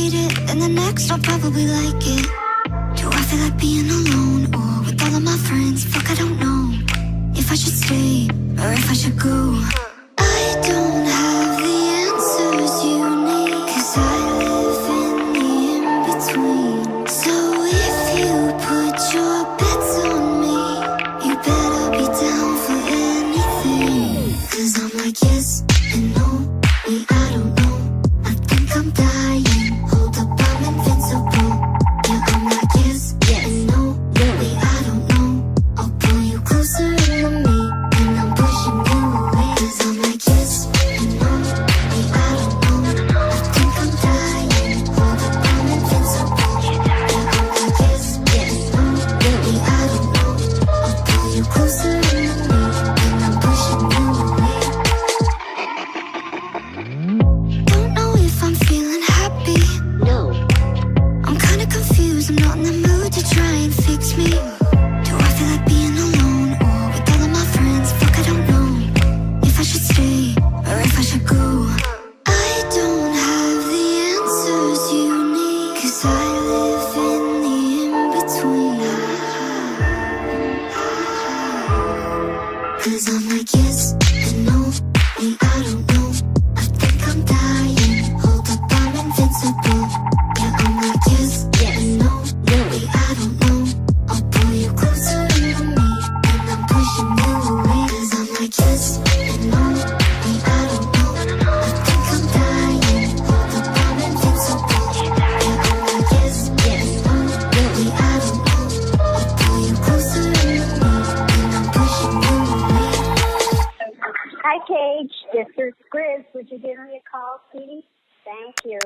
hate it, and the next I'll probably like it. Do I feel like being alone, or with all of my friends? Fuck, I don't know if I should stay, or if I should go. I don't have the answers you need, 'cause I live in the in-between. So if you put your bets on me, you better be down for anything. 'Cause I'm like yes and no, wait, I don't know. I think I'm dying, hold up, I'm invincible. Yeah, I'm like yes and no, wait, I don't know. I'll pull you closer to me, and I'm pushing you away. 'Cause I'm like yes and no, wait, I don't know. I think I'm dying, hold up, I'm invincible. Yeah, I'm like yes and no, wait, I don't know. I'll pull you closer to me, and I'm pushing you away. Don't know if I'm feeling happy. No. I'm kinda confused, I'm not in the mood to try and fix me. Do I feel like being alone, or with all of my friends? Fuck, I don't know if I should stay, or if I should go. I don't have the answers you need, 'cause I live in the in-between. 'Cause I'm like yes and no, wait, I don't know. I think I'm dying, hold up, I'm invincible. Yeah, I'm like yes and no, wait, I don't know. I'll pull you closer to me, and I'm pushing you away. 'Cause I'm like yes and no, wait, I don't know. I think I'm dying, hold up, I'm invincible. Yeah, I'm like yes and no, wait, I don't know. I'll pull you closer to me, and I'm pushing you away. Hi, Cage. This is Grizz. Would you give me a call, sweetie? Thank you.